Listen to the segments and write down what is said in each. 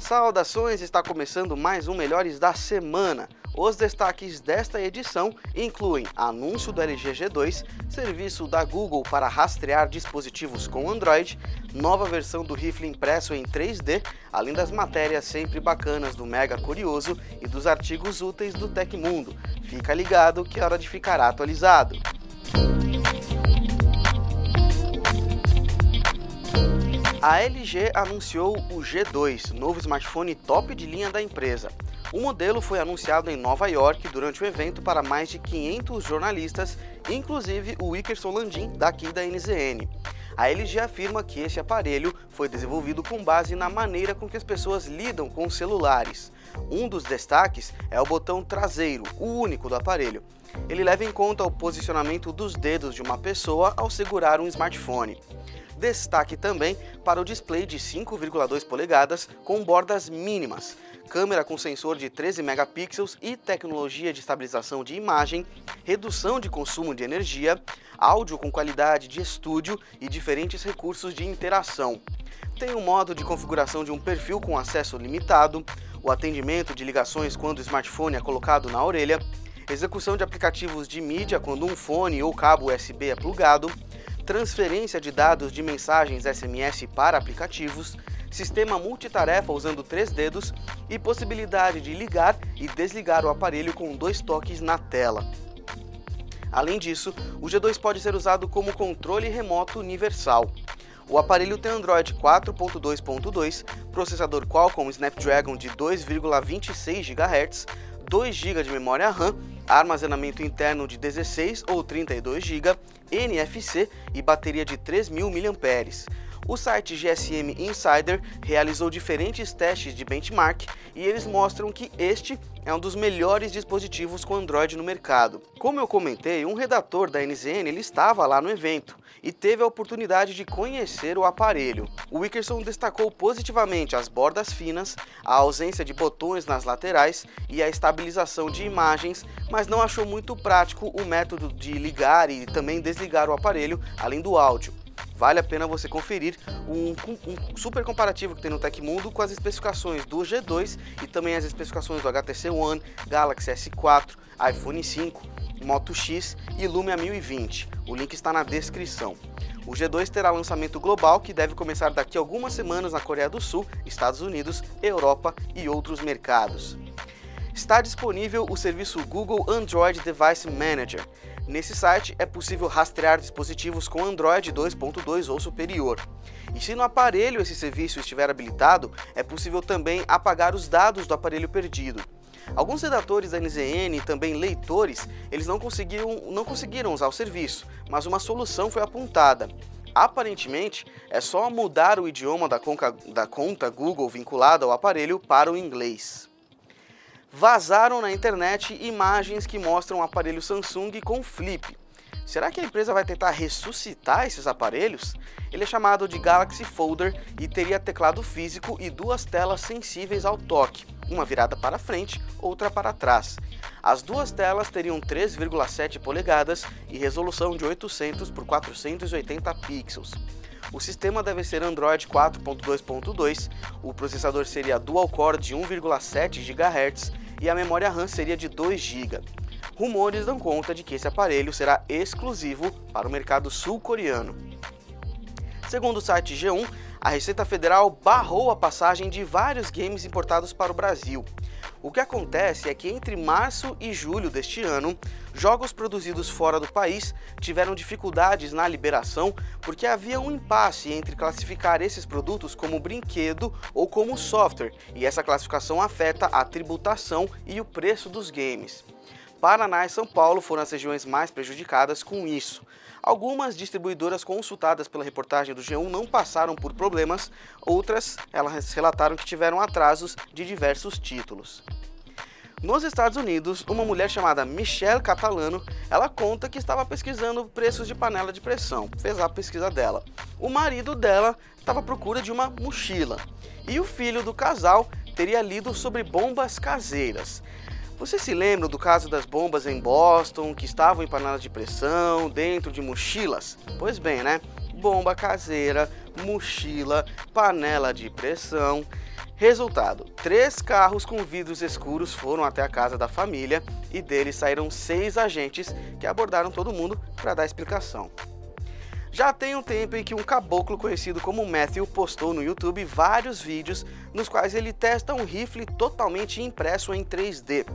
Saudações, está começando mais um Melhores da Semana. Os destaques desta edição incluem anúncio do LG G2, serviço da Google para rastrear dispositivos com Android, nova versão do rifle impresso em 3D, além das matérias sempre bacanas do Mega Curioso e dos artigos úteis do Tecmundo. Fica ligado que é hora de ficar atualizado. A LG anunciou o G2, novo smartphone top de linha da empresa. O modelo foi anunciado em Nova York durante o evento para mais de 500 jornalistas, inclusive o Wickerson Landim, daqui da NZN. A LG afirma que esse aparelho foi desenvolvido com base na maneira com que as pessoas lidam com os celulares. Um dos destaques é o botão traseiro, o único do aparelho. Ele leva em conta o posicionamento dos dedos de uma pessoa ao segurar um smartphone. Destaque também para o display de 5,2 polegadas com bordas mínimas, câmera com sensor de 13 megapixels e tecnologia de estabilização de imagem, redução de consumo de energia, áudio com qualidade de estúdio e diferentes recursos de interação. Tem um modo de configuração de um perfil com acesso limitado, o atendimento de ligações quando o smartphone é colocado na orelha, execução de aplicativos de mídia quando um fone ou cabo USB é plugado, transferência de dados de mensagens SMS para aplicativos, sistema multitarefa usando 3 dedos e possibilidade de ligar e desligar o aparelho com 2 toques na tela. Além disso, o G2 pode ser usado como controle remoto universal. O aparelho tem Android 4.2.2, processador Qualcomm Snapdragon de 2,26 GHz, 2 GB de memória RAM, armazenamento interno de 16 ou 32 GB, NFC e bateria de 3.000 mAh. O site GSM Insider realizou diferentes testes de benchmark e eles mostram que este é um dos melhores dispositivos com Android no mercado. Como eu comentei, um redator da NZN ele estava lá no evento e teve a oportunidade de conhecer o aparelho. O Wickerson destacou positivamente as bordas finas, a ausência de botões nas laterais e a estabilização de imagens, mas não achou muito prático o método de ligar e também desligar o aparelho, além do áudio. Vale a pena você conferir um super comparativo que tem no Tecmundo com as especificações do G2 e também as especificações do HTC One, Galaxy S4, iPhone 5, Moto X e Lumia 1020. O link está na descrição. O G2 terá lançamento global que deve começar daqui a algumas semanas na Coreia do Sul, Estados Unidos, Europa e outros mercados. Está disponível o serviço Google Android Device Manager. Nesse site é possível rastrear dispositivos com Android 2.2 ou superior. E se no aparelho esse serviço estiver habilitado, é possível também apagar os dados do aparelho perdido. Alguns redatores da NZN e também leitores, eles não conseguiram usar o serviço, mas uma solução foi apontada. Aparentemente, é só mudar o idioma da conta Google vinculada ao aparelho para o inglês. Vazaram na internet imagens que mostram um aparelho Samsung com flip. Será que a empresa vai tentar ressuscitar esses aparelhos? Ele é chamado de Galaxy Folder e teria teclado físico e 2 telas sensíveis ao toque, uma virada para frente, outra para trás. As 2 telas teriam 3,7 polegadas e resolução de 800 por 480 pixels. O sistema deve ser Android 4.2.2, o processador seria dual-core de 1,7 GHz e a memória RAM seria de 2 GB. Rumores dão conta de que esse aparelho será exclusivo para o mercado sul-coreano. Segundo o site G1, a Receita Federal barrou a passagem de vários games importados para o Brasil. O que acontece é que entre março e julho deste ano, jogos produzidos fora do país tiveram dificuldades na liberação porque havia um impasse entre classificar esses produtos como brinquedo ou como software, e essa classificação afeta a tributação e o preço dos games. Paraná e São Paulo foram as regiões mais prejudicadas com isso. Algumas distribuidoras consultadas pela reportagem do G1 não passaram por problemas, outras elas relataram que tiveram atrasos de diversos títulos. Nos Estados Unidos, uma mulher chamada Michelle Catalano, ela conta que estava pesquisando preços de panela de pressão, fez a pesquisa dela. O marido dela estava à procura de uma mochila e o filho do casal teria lido sobre bombas caseiras. Você se lembra do caso das bombas em Boston, que estavam em panelas de pressão, dentro de mochilas? Pois bem, né? Bomba caseira, mochila, panela de pressão. Resultado: 3 carros com vidros escuros foram até a casa da família e deles saíram 6 agentes que abordaram todo mundo para dar explicação. Já tem um tempo em que um caboclo conhecido como Matthew postou no YouTube vários vídeos nos quais ele testa um rifle totalmente impresso em 3D.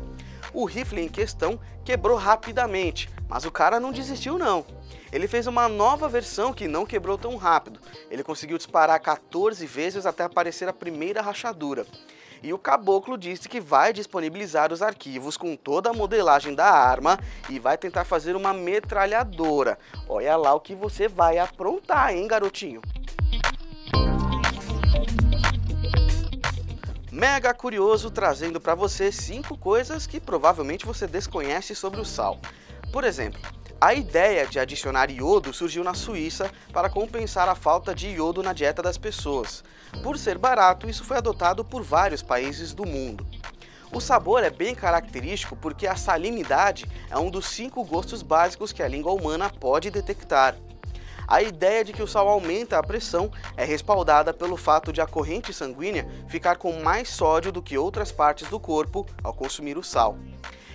O rifle em questão quebrou rapidamente, mas o cara não desistiu não. Ele fez uma nova versão que não quebrou tão rápido. Ele conseguiu disparar 14 vezes até aparecer a primeira rachadura. E o caboclo disse que vai disponibilizar os arquivos com toda a modelagem da arma e vai tentar fazer uma metralhadora. Olha lá o que você vai aprontar, hein, garotinho? Mega Curioso trazendo para você 5 coisas que provavelmente você desconhece sobre o sal. Por exemplo, a ideia de adicionar iodo surgiu na Suíça para compensar a falta de iodo na dieta das pessoas. Por ser barato, isso foi adotado por vários países do mundo. O sabor é bem característico porque a salinidade é um dos 5 gostos básicos que a língua humana pode detectar. A ideia de que o sal aumenta a pressão é respaldada pelo fato de a corrente sanguínea ficar com mais sódio do que outras partes do corpo ao consumir o sal.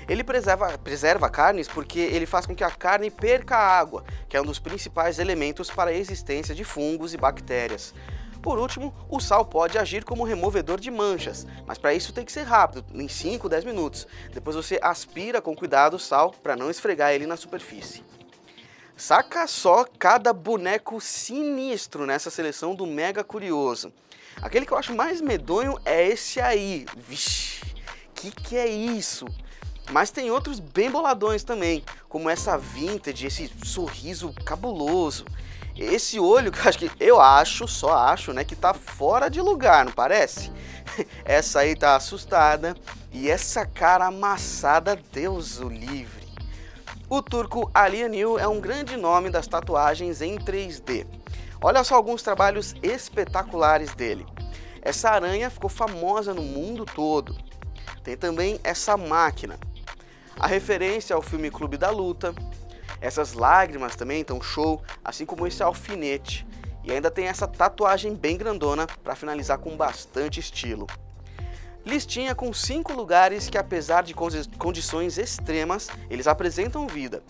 Ele preserva carnes porque ele faz com que a carne perca a água, que é um dos principais elementos para a existência de fungos e bactérias. Por último, o sal pode agir como removedor de manchas, mas para isso tem que ser rápido, em 5, 10 minutos. Depois você aspira com cuidado o sal para não esfregar ele na superfície. Saca só cada boneco sinistro nessa seleção do Mega Curioso. Aquele que eu acho mais medonho é esse aí. Vixe, que é isso? Mas tem outros bem boladões também, como essa vintage, esse sorriso cabuloso. Esse olho que eu acho, né, que tá fora de lugar, não parece? Essa aí tá assustada e essa cara amassada, Deus o livre. O turco Alianil é um grande nome das tatuagens em 3D. Olha só alguns trabalhos espetaculares dele. Essa aranha ficou famosa no mundo todo. Tem também essa máquina. A referência ao filme Clube da Luta. Essas lágrimas também estão show, assim como esse alfinete. E ainda tem essa tatuagem bem grandona para finalizar com bastante estilo. Listinha com 5 lugares que, apesar de condições extremas, eles apresentam vida.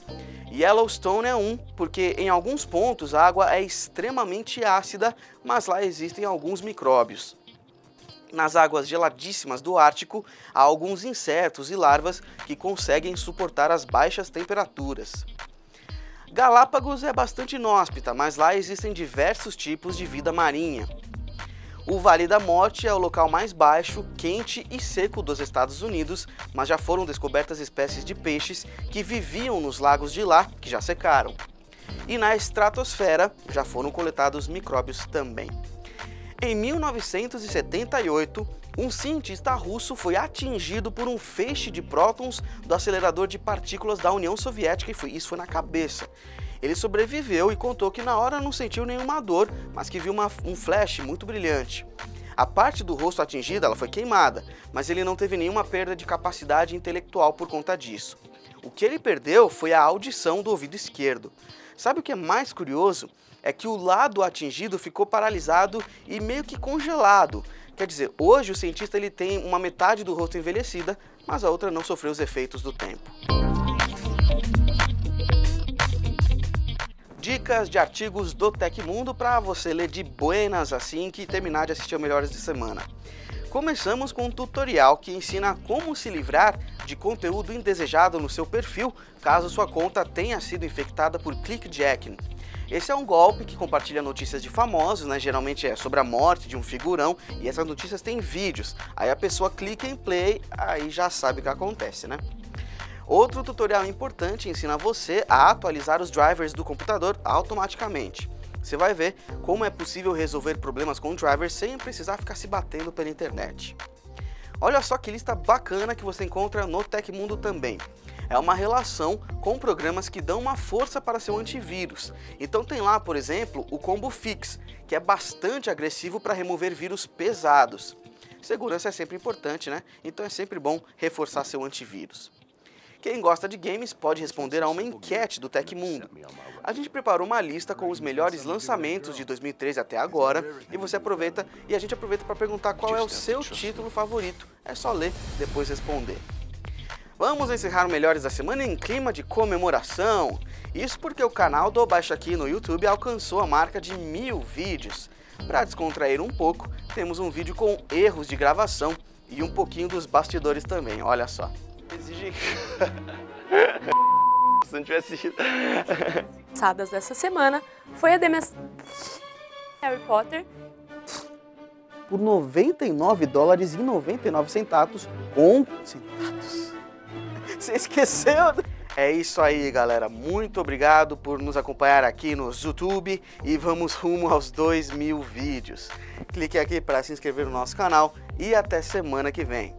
Yellowstone é um, porque em alguns pontos a água é extremamente ácida, mas lá existem alguns micróbios. Nas águas geladíssimas do Ártico, há alguns insetos e larvas que conseguem suportar as baixas temperaturas. Galápagos é bastante inóspita, mas lá existem diversos tipos de vida marinha. O Vale da Morte é o local mais baixo, quente e seco dos Estados Unidos, mas já foram descobertas espécies de peixes que viviam nos lagos de lá, que já secaram. E na estratosfera já foram coletados micróbios também. Em 1978, um cientista russo foi atingido por um feixe de prótons do acelerador de partículas da União Soviética e isso foi na cabeça. Ele sobreviveu e contou que na hora não sentiu nenhuma dor, mas que viu um flash muito brilhante. A parte do rosto atingida ela foi queimada, mas ele não teve nenhuma perda de capacidade intelectual por conta disso. O que ele perdeu foi a audição do ouvido esquerdo. Sabe o que é mais curioso? É que o lado atingido ficou paralisado e meio que congelado. Quer dizer, hoje o cientista ele tem uma metade do rosto envelhecida, mas a outra não sofreu os efeitos do tempo. Dicas de artigos do Tecmundo para você ler de buenas assim que terminar de assistir ao Melhores de Semana. Começamos com um tutorial que ensina como se livrar de conteúdo indesejado no seu perfil caso sua conta tenha sido infectada por clickjacking. Esse é um golpe que compartilha notícias de famosos, né? Geralmente é sobre a morte de um figurão e essas notícias têm vídeos. Aí a pessoa clica em play, aí já sabe o que acontece, né? Outro tutorial importante ensina você a atualizar os drivers do computador automaticamente. Você vai ver como é possível resolver problemas com drivers sem precisar ficar se batendo pela internet. Olha só que lista bacana que você encontra no Tecmundo também. É uma relação com programas que dão uma força para seu antivírus. Então tem lá, por exemplo, o Combo Fix, que é bastante agressivo para remover vírus pesados. Segurança é sempre importante, né? Então é sempre bom reforçar seu antivírus. Quem gosta de games pode responder a uma enquete do Tecmundo. A gente preparou uma lista com os melhores lançamentos de 2013 até agora e a gente aproveita para perguntar qual é o seu título favorito. É só ler, depois responder. Vamos encerrar o Melhores da Semana em clima de comemoração. Isso porque o canal do Baixa Aqui no YouTube alcançou a marca de 1000 vídeos. Para descontrair um pouco, temos um vídeo com erros de gravação e um pouquinho dos bastidores também, olha só. Exige... Se não tivesse sido... Lançadas dessa semana foi a Harry Potter por $99,99 com centavos. Você esqueceu? É isso aí, galera. Muito obrigado por nos acompanhar aqui no YouTube e vamos rumo aos 2000 vídeos. Clique aqui para se inscrever no nosso canal e até semana que vem.